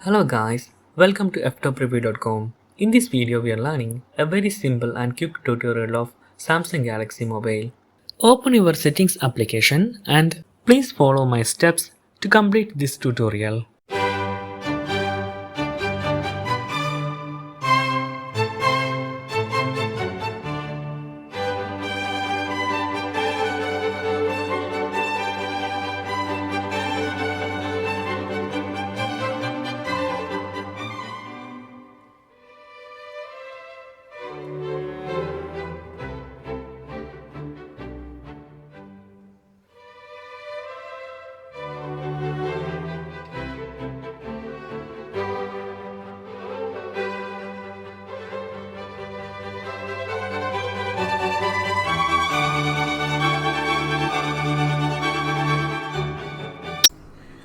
Hello guys, welcome to Ftopreview.com. In this video we are learning a very simple and quick tutorial of Samsung Galaxy Mobile. Open your settings application and please follow my steps to complete this tutorial.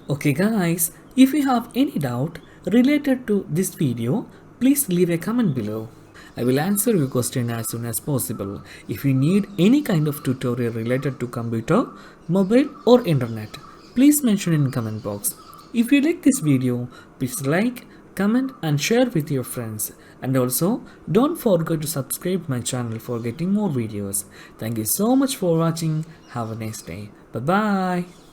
Okay guys, if you have any doubt related to this video, please leave a comment below. I will answer your question as soon as possible. If you need any kind of tutorial related to computer, mobile or internet, please mention in comment box. If you like this video, please like, comment and share with your friends. And also, don't forget to subscribe my channel for getting more videos. Thank you so much for watching. Have a nice day. Bye bye.